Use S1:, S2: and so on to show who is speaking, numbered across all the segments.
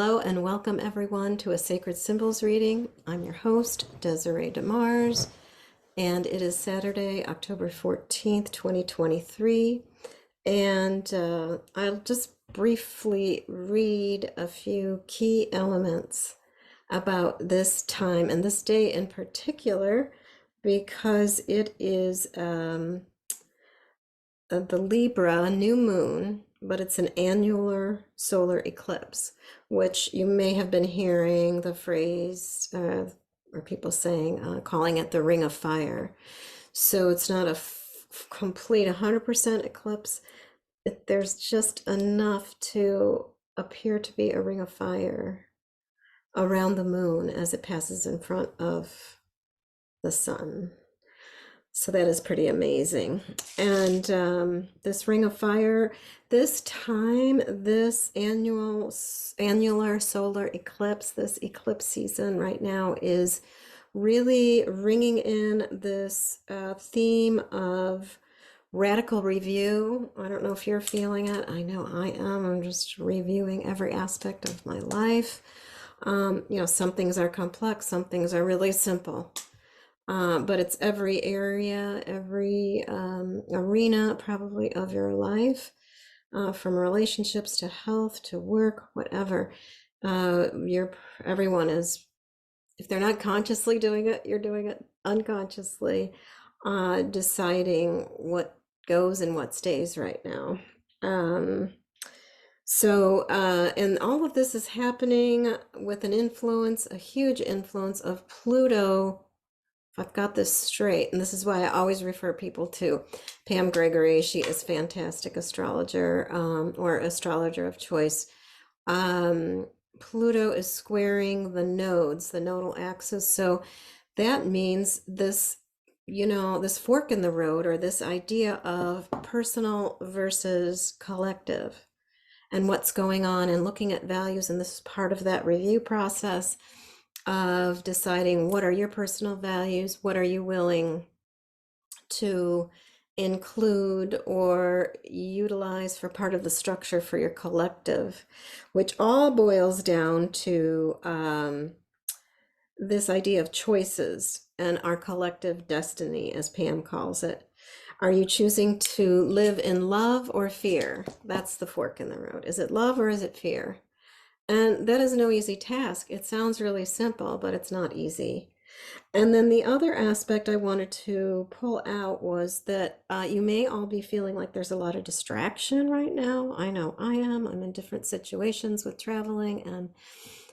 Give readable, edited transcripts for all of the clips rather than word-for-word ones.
S1: Hello and welcome everyone to a Sacred Symbols reading. I'm your host, Desiree DeMars, and it is Saturday, October 14th, 2023. And I'll just briefly read a few key elements about this time and this day in particular, because it is the Libra new moon, but it's an annular solar eclipse, which you may have been hearing the phrase or people saying, calling it the ring of fire. So it's not a complete 100% eclipse. There's just enough to appear to be a ring of fire around the moon as it passes in front of the sun. So that is pretty amazing. And this ring of fire, this time, this annular solar eclipse, this eclipse season right now is really ringing in this theme of radical review. I don't know if you're feeling it. I know I am. I'm just reviewing every aspect of my life. Some things are complex, some things are really simple. But it's every area, every arena probably of your life, from relationships to health to work, whatever. Everyone is, if they're not consciously doing it, you're doing it unconsciously, deciding what goes and what stays right now. And all of this is happening with an influence, a huge influence of Pluto. If I've got this straight, and this is why I always refer people to Pam Gregory. She is fantastic astrologer, or astrologer of choice. Pluto is squaring the nodes, the nodal axis. So that means this, this fork in the road, or this idea of personal versus collective and what's going on, and looking at values. And this is part of that review process of deciding what are your personal values, what are you willing to include or utilize for part of the structure for your collective, which all boils down to this idea of choices and our collective destiny, as Pam calls it. Are you choosing to live in love or fear? That's the fork in the road. Is it love or is it fear? And that is no easy task. It sounds really simple, but it's not easy. And then the other aspect I wanted to pull out was that you may all be feeling like there's a lot of distraction right now. I know I am. I'm in different situations with traveling and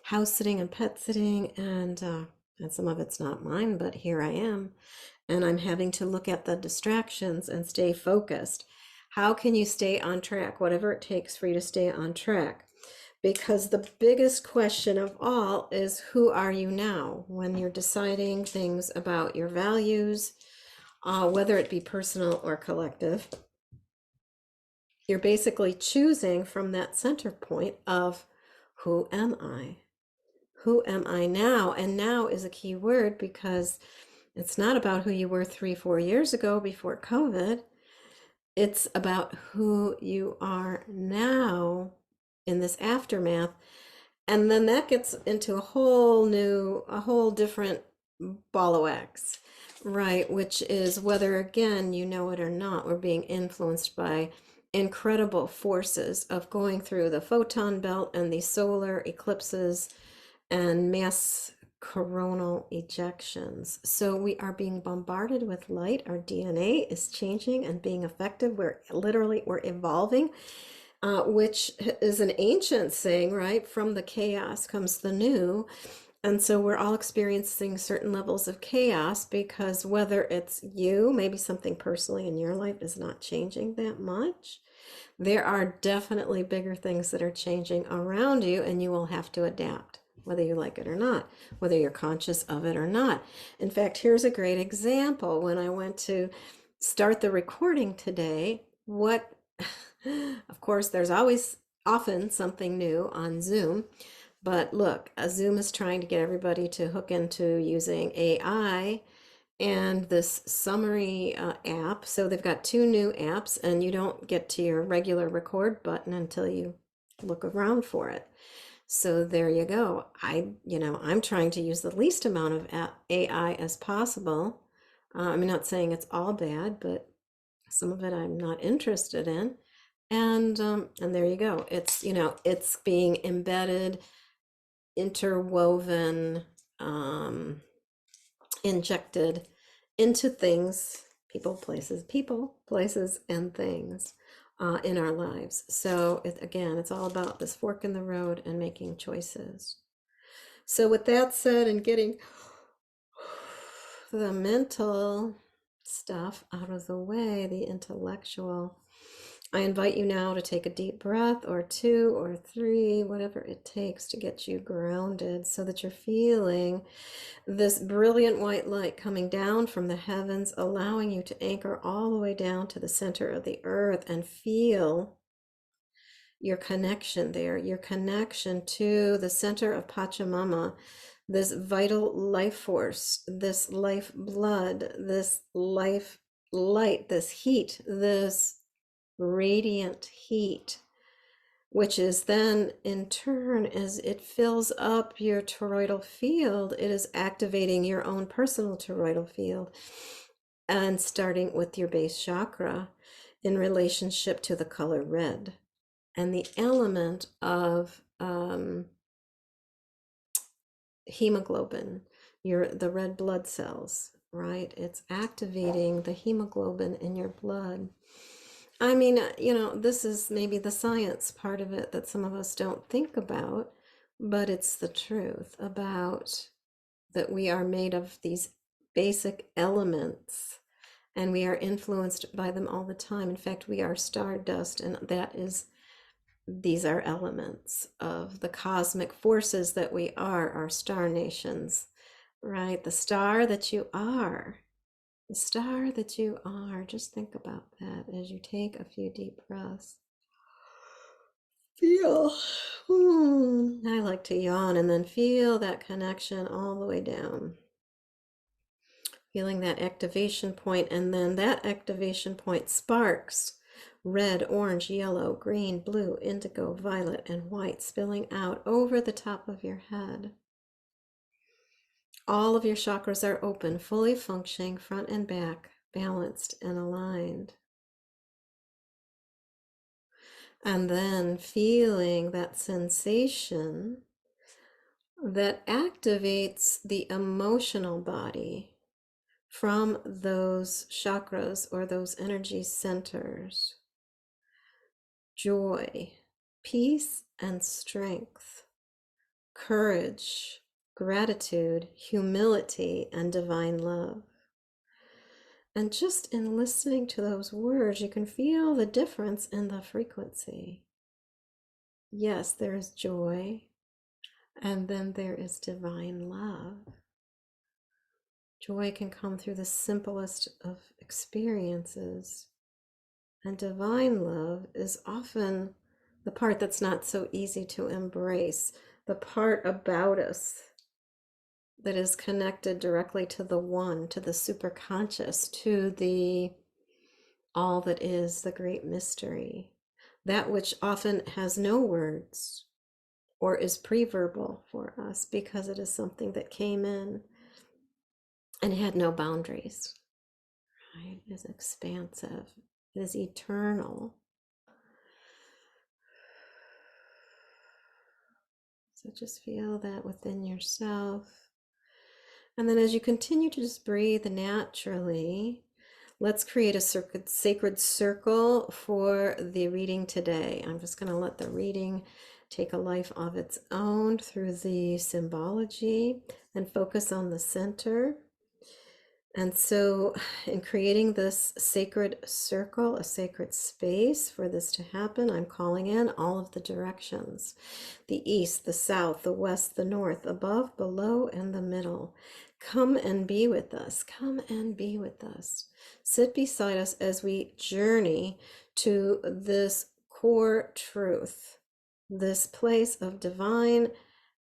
S1: house sitting and pet sitting, and some of it's not mine, but here I am. And I'm having to look at the distractions and stay focused. How can you stay on track, whatever it takes for you to stay on track? Because the biggest question of all is, who are you now when you're deciding things about your values, whether it be personal or collective? You're basically choosing from that center point of, who am I? Who am I now? And now is a key word, because it's not about who you were 3-4 years ago before COVID. It's about who you are now in this aftermath. And then that gets into a whole different ball of wax, right? Which is whether, again, you know it or not, we're being influenced by incredible forces of going through the photon belt and the solar eclipses and mass coronal ejections. So we are being bombarded with light. Our DNA is changing and being affected. We're evolving. Which is an ancient saying, right? From the chaos comes the new. And so we're all experiencing certain levels of chaos, because whether it's you, maybe something personally in your life is not changing that much, there are definitely bigger things that are changing around you, and you will have to adapt, whether you like it or not, whether you're conscious of it or not. In fact, here's a great example. When I went to start the recording today, of course, there's often something new on Zoom, but look, Zoom is trying to get everybody to hook into using AI and this summary app. So they've got 2 new apps, and you don't get to your regular record button until you look around for it. So there you go. I'm trying to use the least amount of AI as possible. I'm not saying it's all bad, but some of it I'm not interested in. And there you go. It's being embedded, interwoven, um, injected into things, people, places, and things in our lives. So again, it's all about this fork in the road and making choices. So with that said, and getting the mental stuff out of the way, the intellectual, I invite you now to take a deep breath, or two or three, whatever it takes to get you grounded, so that you're feeling this brilliant white light coming down from the heavens, allowing you to anchor all the way down to the center of the earth and feel your connection there, your connection to the center of Pachamama, this vital life force, this life blood, this life light, this heat, this radiant heat, which is then in turn, as it fills up your toroidal field, it is activating your own personal toroidal field, and starting with your base chakra in relationship to the color red and the element of hemoglobin, the red blood cells, right? It's activating the hemoglobin in your blood. I mean, this is maybe the science part of it that some of us don't think about, but it's the truth about that we are made of these basic elements, and we are influenced by them all the time. In fact, we are stardust, and these are elements of the cosmic forces that we are, our star nations, right? The star that you are. The star that you are. Just think about that as you take a few deep breaths. Feel. I like to yawn and then feel that connection all the way down. Feeling that activation point, and then that activation point sparks red, orange, yellow, green, blue, indigo, violet, and white spilling out over the top of your head. All of your chakras are open, fully functioning, front and back, balanced and aligned. And then feeling that sensation that activates the emotional body from those chakras or those energy centers. Joy, peace, and strength, courage, gratitude, humility, and divine love. And just in listening to those words, you can feel the difference in the frequency. Yes, there is joy, and then there is divine love. Joy can come through the simplest of experiences, and divine love is often the part that's not so easy to embrace, the part about us that is connected directly to the one, to the superconscious, to the all that is the great mystery, that which often has no words or is pre-verbal for us because it is something that came in and had no boundaries, right? It is expansive, it is eternal. So just feel that within yourself. And then as you continue to just breathe naturally, let's create a sacred circle for the reading today. I'm just going to let the reading take a life of its own through the symbology and focus on the center. And so in creating this sacred circle, a sacred space for this to happen, I'm calling in all of the directions: the east, the south, the west, the north, above, below, and the middle. Come and be with us. Come and be with us. Sit beside us as we journey to this core truth, this place of divine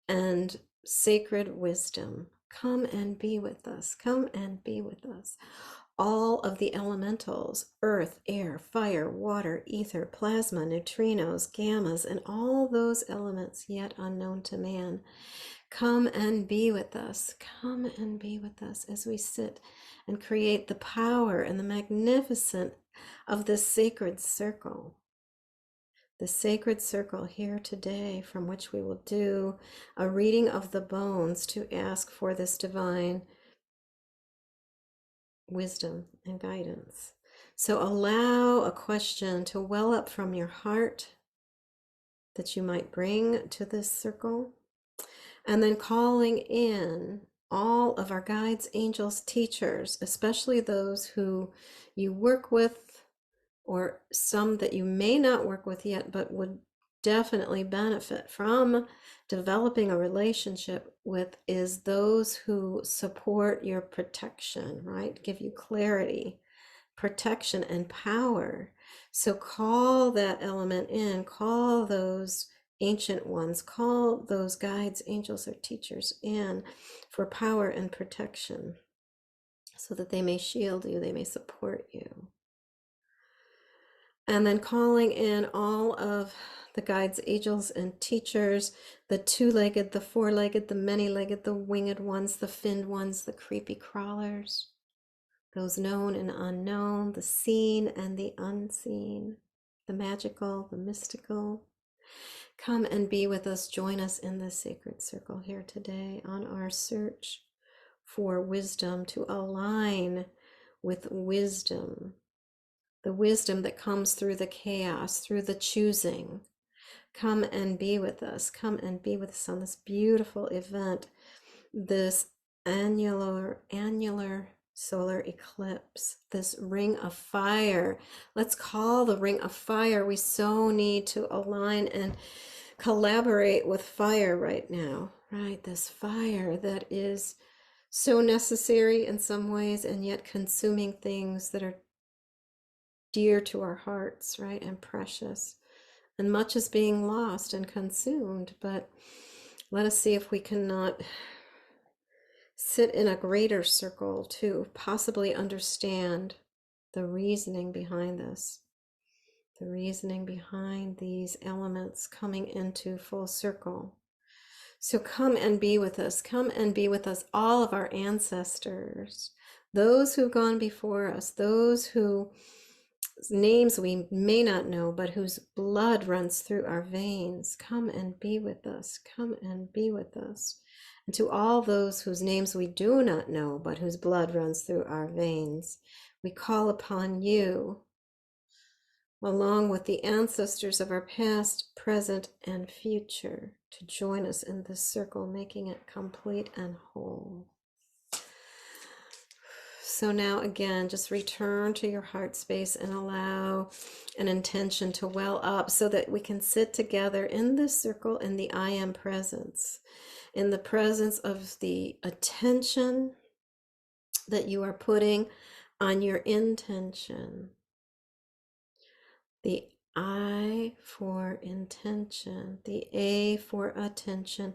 S1: and sacred wisdom. Come and be with us. Come and be with us. all of the elementals, earth, air, fire, water, ether, plasma, neutrinos, gammas, and all those elements yet unknown to man. Come and be with us. Come and be with us as we sit and create the power and the magnificence of this sacred circle. The sacred circle here today, from which we will do a reading of the bones to ask for this divine wisdom and guidance. So allow a question to well up from your heart that you might bring to this circle, and then calling in all of our guides, angels, teachers, especially those who you work with, or some that you may not work with yet, but would definitely benefit from developing a relationship with, is those who support your protection, right? Give you clarity, protection, and power. So call that element in, call those ancient ones, call those guides, angels, or teachers in for power and protection so that they may shield you, they may support you. And then calling in all of the guides, angels, and teachers, the two-legged, the four-legged, the many-legged, the winged ones, the finned ones, the creepy crawlers, those known and unknown, the seen and the unseen, the magical, the mystical. Come and be with us. Join us in this sacred circle here today on our search for wisdom, to align with wisdom, the wisdom that comes through the chaos, through the choosing. Come and be with us. Come and be with us on this beautiful event, this annular solar eclipse, this ring of fire. Let's call the ring of fire. We so need to align and collaborate with fire right now, right? This fire that is so necessary in some ways, and yet consuming things that are dear to our hearts, right? And precious. And much is being lost and consumed, but let us see if we cannot sit in a greater circle to possibly understand the reasoning behind this, the reasoning behind these elements coming into full circle. So come and be with us. Come and be with us, all of our ancestors, those who've gone before us, those whose names we may not know, but whose blood runs through our veins. Come and be with us. Come and be with us. And to all those whose names we do not know, but whose blood runs through our veins, we call upon you, along with the ancestors of our past, present, and future, to join us in this circle, making it complete and whole. So now again, just return to your heart space and allow an intention to well up so that we can sit together in this circle in the I am presence, in the presence of the attention that you are putting on your intention. The I for intention, the A for attention,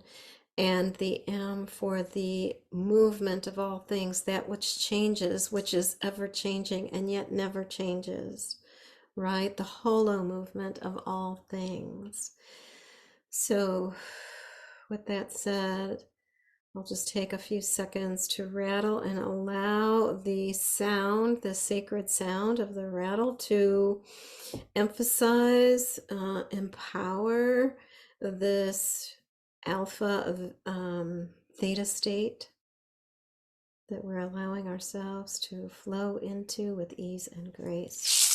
S1: and the M for the movement of all things, that which changes, which is ever changing and yet never changes, right? The holo movement of all things. So with that said, I'll just take a few seconds to rattle and allow the sound, the sacred sound of the rattle, to emphasize, empower this alpha of theta state that we're allowing ourselves to flow into with ease and grace.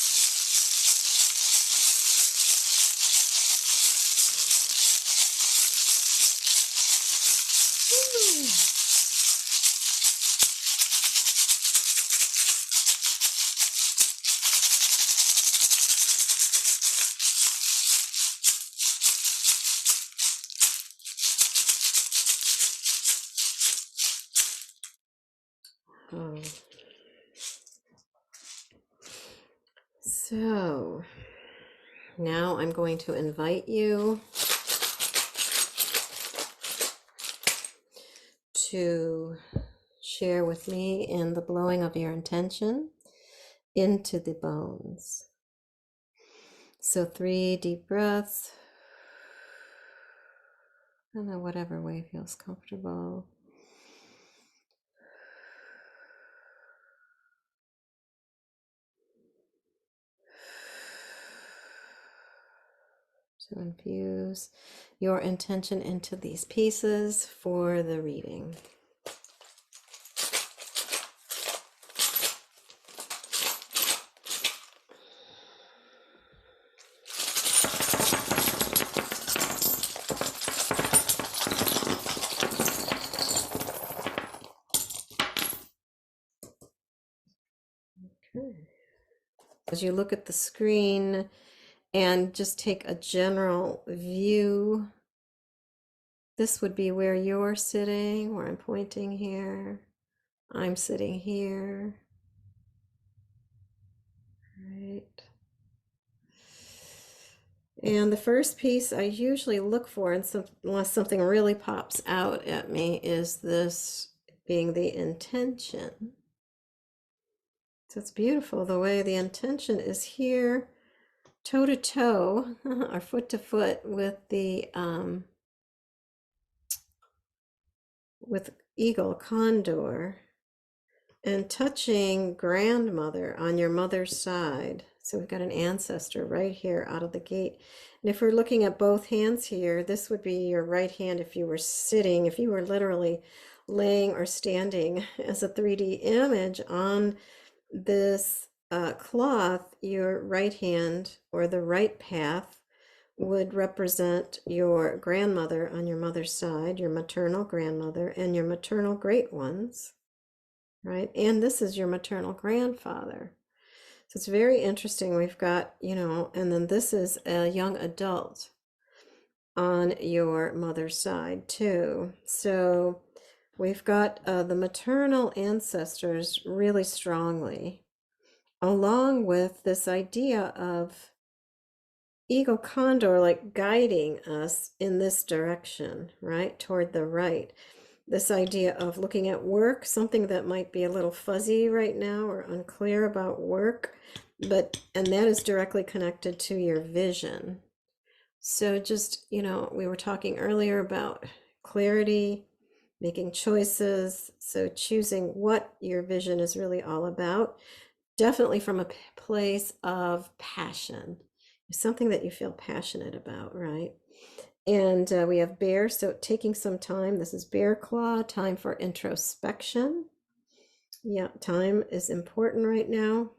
S1: So now I'm going to invite you to share with me in the blowing of your intention into the bones. So 3 deep breaths. And whatever way feels comfortable. To infuse your intention into these pieces for the reading. Okay. As you look at the screen and just take a general view, this would be where you're sitting, where I'm pointing here. I'm sitting here. Right. And the first piece I usually look for, unless something really pops out at me, is this being the intention. So it's beautiful the way the intention is here, toe to toe, or foot to foot with the with eagle, condor, and touching grandmother on your mother's side. So we've got an ancestor right here out of the gate. And if we're looking at both hands here, this would be your right hand if you were sitting, if you were literally laying or standing as a 3D image on this cloth, your right hand or the right path would represent your grandmother on your mother's side, your maternal grandmother, and your maternal great ones, right? And this is your maternal grandfather. So it's very interesting. We've got, and then this is a young adult on your mother's side too. So we've got the maternal ancestors really strongly, along with this idea of eagle condor like guiding us in this direction, right? Toward the right. This idea of looking at work, something that might be a little fuzzy right now or unclear about work, and that is directly connected to your vision. So just, we were talking earlier about clarity, making choices. So choosing what your vision is really all about, definitely from a place of passion, something that you feel passionate about, right? And we have bear, so taking some time. This is bear claw, time for introspection. Yeah, time is important right now.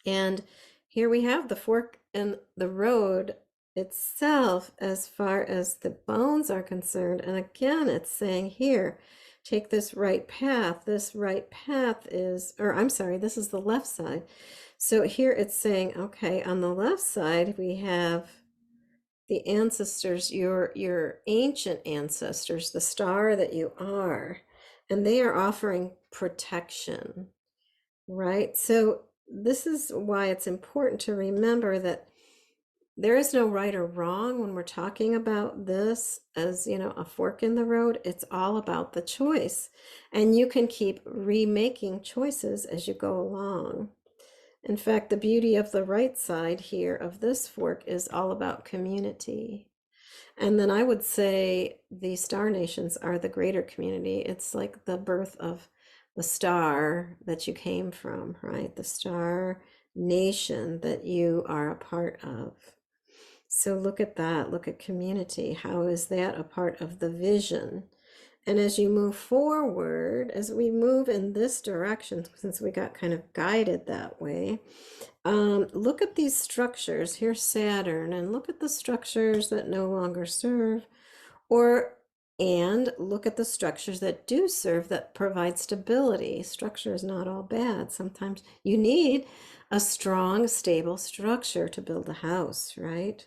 S1: And here we have the fork in the road itself as far as the bones are concerned. And again, it's saying here, take this right path. This right path is, or I'm sorry, this is the left side. So here it's saying, okay, on the left side, we have the ancestors, your ancient ancestors, the star that you are, and they are offering protection, right? So this is why it's important to remember that there is no right or wrong when we're talking about this as, a fork in the road. It's all about the choice, and you can keep remaking choices as you go along. In fact, the beauty of the right side here of this fork is all about community. And then I would say the star nations are the greater community. It's like the birth of the star that you came from, right? The star nation that you are a part of. So look at that. Look at community. How is that a part of the vision? And as you move forward, as we move in this direction, since we got kind of guided that way, look at these structures. Here's Saturn, and look at the structures that no longer serve, and look at the structures that do serve, that provide stability. Structure is not all bad. Sometimes you need a strong, stable structure to build a house, right?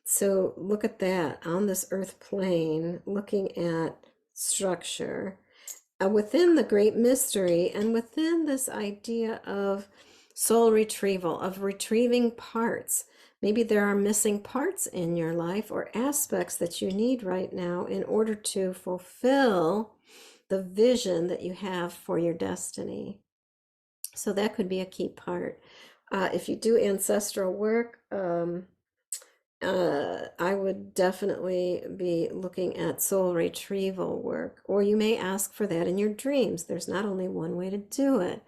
S1: So look at that on this earth plane, looking at structure within the great mystery, and within this idea of soul retrieval, of retrieving parts. Maybe there are missing parts in your life or aspects that you need right now in order to fulfill the vision that you have for your destiny. So that could be a key part. If you do ancestral work, I would definitely be looking at soul retrieval work, or you may ask for that in your dreams. There's not only one way to do it.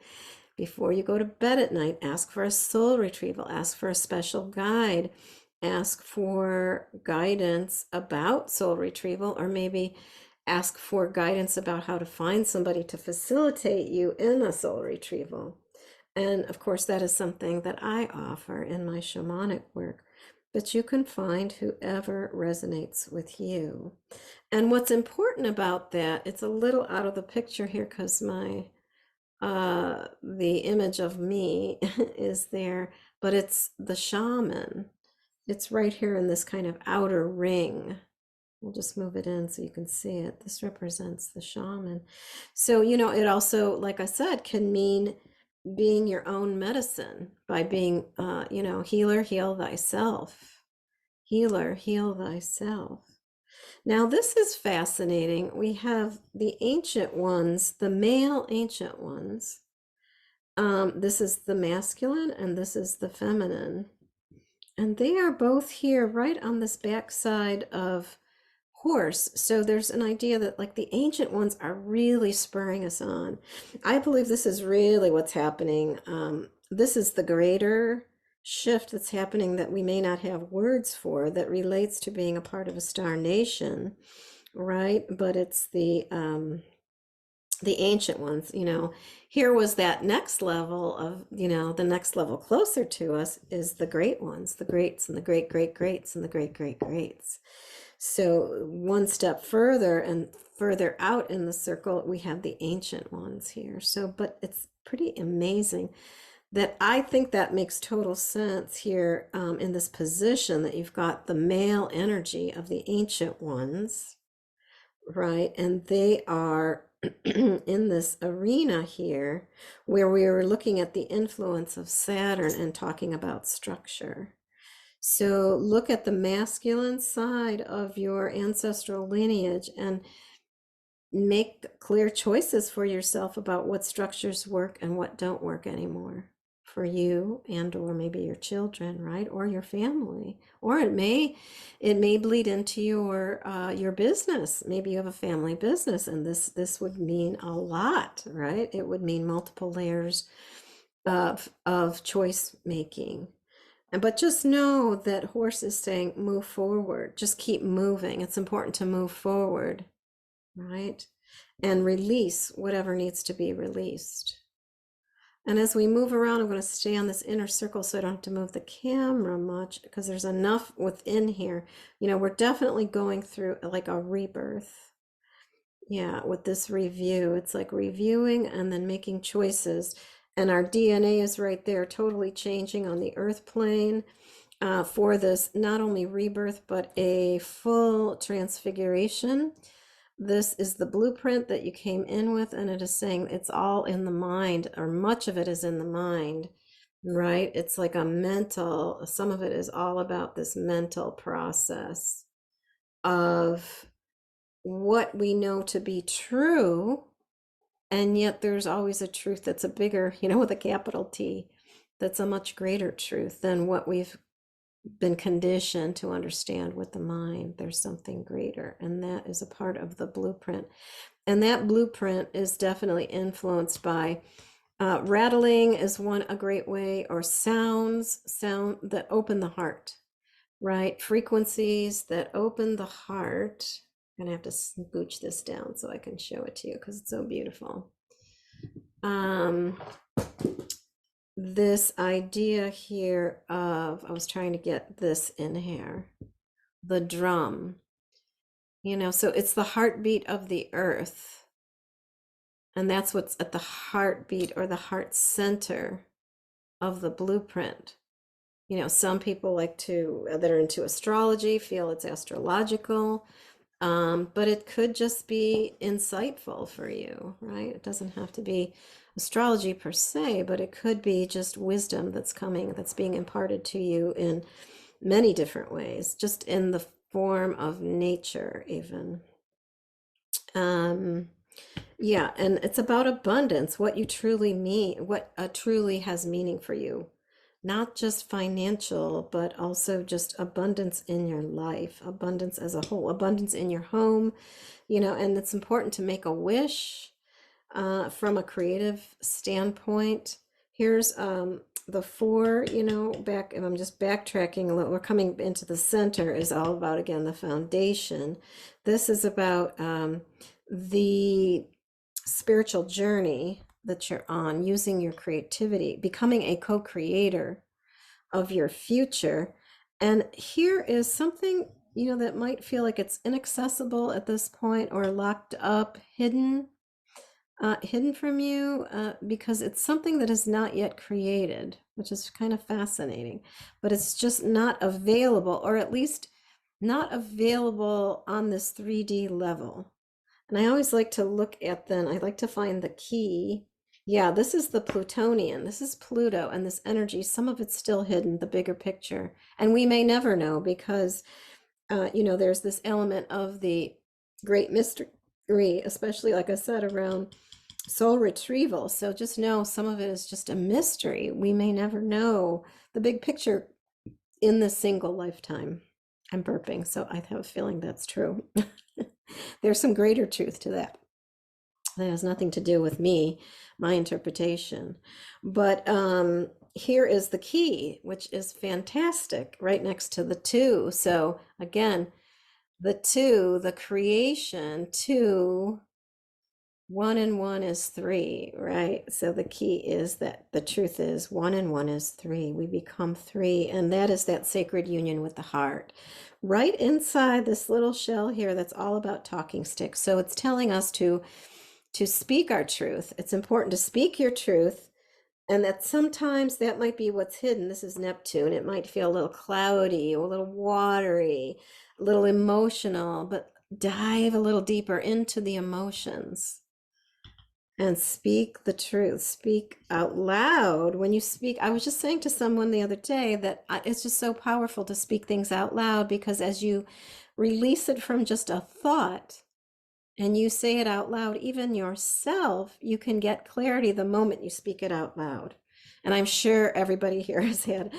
S1: Before you go to bed at night, ask for a soul retrieval, ask for a special guide, ask for guidance about soul retrieval, or maybe ask for guidance about how to find somebody to facilitate you in a soul retrieval. And of course, that is something that I offer in my shamanic work. But you can find whoever resonates with you. And what's important about that, it's a little out of the picture here because the image of me is there, but it's the shaman. It's right here in this kind of outer ring. We'll just move it in so you can see it. This represents the shaman. So, it also, like I said, can mean being your own medicine by being, healer, heal thyself. Healer, heal thyself. Now, this is fascinating. We have the ancient ones, the male ancient ones. This is the masculine and this is the feminine. And they are both here right on this back side of horse. So there's an idea that like the ancient ones are really spurring us on. I believe this is really what's happening. This is the greater shift that's happening that we may not have words for, that relates to being a part of a star nation, right? But it's the ancient ones. Here was that next level of, the next level closer to us is the great ones, the greats and the great great greats and the great great greats. So one step further and further out in the circle, we have the ancient ones here. So, but it's pretty amazing that I think that makes total sense here, in this position, that you've got the male energy of the ancient ones, right? And they are in this arena here where we were looking at the influence of Saturn and talking about structure. So look at the masculine side of your ancestral lineage and make clear choices for yourself about what structures work and what don't work anymore for you and or maybe your children, right? Or your family. Or it may bleed into your business. Maybe you have a family business and this would mean a lot, right? It would mean multiple layers of choice making. But just know that horse is saying move forward. Just keep moving. It's important to move forward, right? And release whatever needs to be released. And as we move around, I'm going to stay on this inner circle so I don't have to move the camera much because there's enough within here. We're definitely going through like a rebirth. Yeah, with this review, it's like reviewing and then making choices. And our DNA is right there, totally changing on the earth plane, for this not only rebirth, but a full transfiguration. This is the blueprint that you came in with, and it is saying it's all in the mind, or much of it is in the mind, right? It's like some of it is all about this mental process of what we know to be true, and yet there's always a truth that's a bigger, with a capital T, that's a much greater truth than what we've been conditioned to understand with the mind. There's something greater, and that is a part of the blueprint. And that blueprint is definitely influenced by rattling is a great way, or sound that open the heart, right? Frequencies that open the heart. I'm gonna have to scooch this down so I can show it to you because it's so beautiful. This idea here of, I was trying to get this in here, the drum, so it's the heartbeat of the earth. And that's what's at the heartbeat or the heart center of the blueprint. Some people that are into astrology feel it's astrological, but it could just be insightful for you, right? It doesn't have to be astrology per se, but it could be just wisdom that's being imparted to you in many different ways, just in the form of nature even. Yeah, and it's about abundance, what you truly mean, what truly has meaning for you. Not just financial, but also just abundance in your life, abundance as a whole, abundance in your home, and it's important to make a wish from a creative standpoint. Here's the four, back, and I'm just backtracking a little. We're coming into the center, is all about, again, the foundation. This is about the spiritual journey that you're on, using your creativity, becoming a co-creator of your future. And here is something, that might feel like it's inaccessible at this point, or locked up, hidden from you, because it's something that is not yet created, which is kind of fascinating, but it's just not available, or at least not available on this 3D level. And I always like to look at them. I like to find the key. Yeah, this is the Plutonian. This is Pluto and this energy. Some of it's still hidden, the bigger picture. And we may never know because, there's this element of the great mystery, especially, like I said, around soul retrieval. So just know some of it is just a mystery. We may never know the big picture in this single lifetime. I'm burping, so I have a feeling that's true. There's some greater truth to that. That has nothing to do with me, my interpretation. But here is the key, which is fantastic, right next to the two. So again, the two, the creation, two, 1 and 1 is 3, right? So the key is that the truth is 1 and 1 is 3. We become 3, and that is that sacred union with the heart. Right inside this little shell here, that's all about talking sticks. So it's telling us to speak our truth. It's important to speak your truth, and that sometimes that might be what's hidden. This is Neptune. It might feel a little cloudy, or a little watery, a little emotional, but dive a little deeper into the emotions and speak the truth. Speak out loud. When you speak, I was just saying to someone the other day that it's just so powerful to speak things out loud, because as you release it from just a thought and you say it out loud, even yourself, you can get clarity the moment you speak it out loud. And I'm sure everybody here has had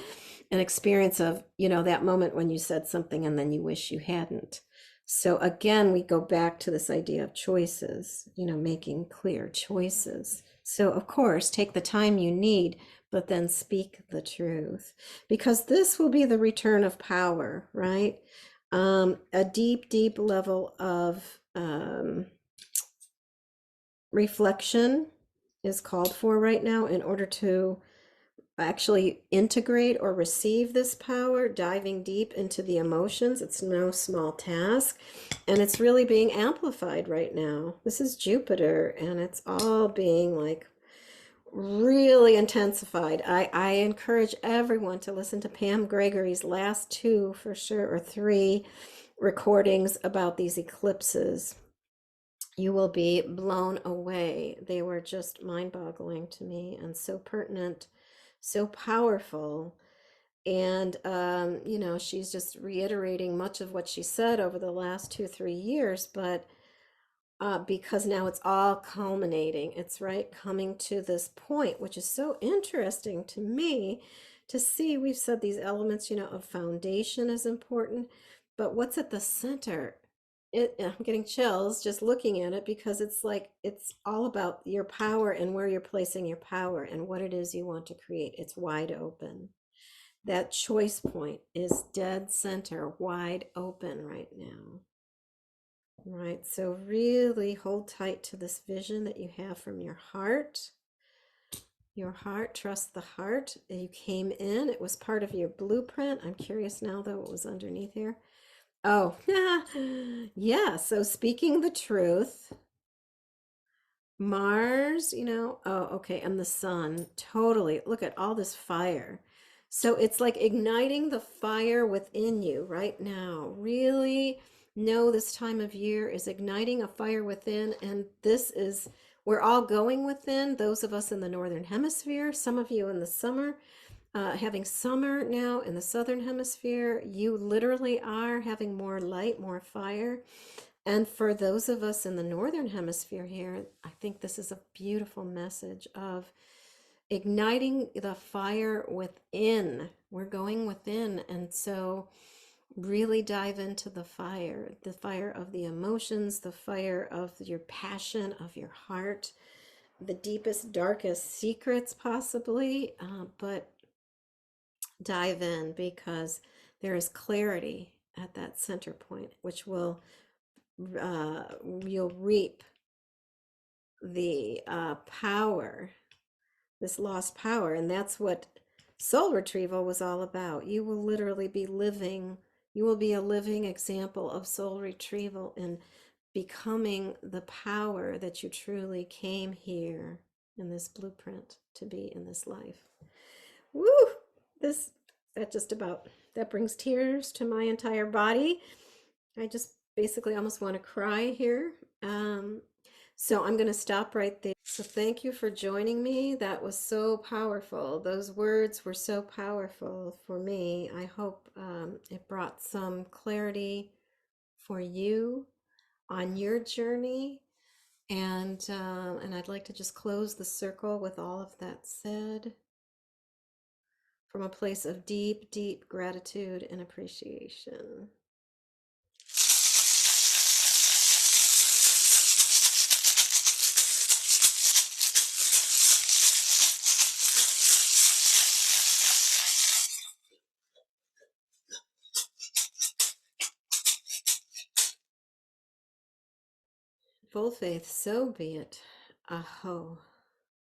S1: an experience of, that moment when you said something and then you wish you hadn't. So again, we go back to this idea of choices, making clear choices. So of course, take the time you need, but then speak the truth, because this will be the return of power, right? A deep, deep level of reflection is called for right now in order to actually integrate or receive this power, diving deep into the emotions. It's no small task, and it's really being amplified right now. This is Jupiter, and it's all being like really intensified. I encourage everyone to listen to Pam Gregory's last 2, for sure, or 3 recordings about these eclipses. You will be blown away. They were just mind-boggling to me, and so pertinent, so powerful. And she's just reiterating much of what she said over the last 2-3 years, but because now it's all culminating. It's right coming to this point, which is so interesting to me to see. We've said these elements, of foundation is important, but what's at the center? I'm getting chills just looking at it, because it's like it's all about your power and where you're placing your power and what it is you want to create. It's wide open. That choice point is dead center, wide open right now. Right, so really hold tight to this vision that you have from your heart. Your heart, trust the heart. You came in, it was part of your blueprint. I'm curious now, though, what was underneath here. Oh, yeah, so speaking the truth. Mars, oh, okay, and the sun, totally. Look at all this fire. So it's like igniting the fire within you right now. Really know this time of year is igniting a fire within, and this is, we're all going within, those of us in the Northern Hemisphere, some of you in the summer, having summer now in the Southern Hemisphere. You literally are having more light, more fire. And for those of us in the northern hemisphere here, I think this is a beautiful message of igniting the fire within. We're going within. And so really dive into the fire of the emotions, the fire of your passion, of your heart, the deepest, darkest secrets, possibly. But dive in because there is clarity at that center point, which will, you'll reap the power, this lost power. And that's what soul retrieval was all about. You will literally be living, you will be a living example of soul retrieval and becoming the power that you truly came here in this blueprint to be in this life. Woo! This, that just about, that brings tears to my entire body. I just basically almost want to cry here. So I'm going to stop right there. So thank you for joining me. That was so powerful. Those words were so powerful for me. I hope it brought some clarity for you on your journey. And I'd like to just close the circle with all of that said from a place of deep, deep gratitude and appreciation. Full faith, so be it. Aho.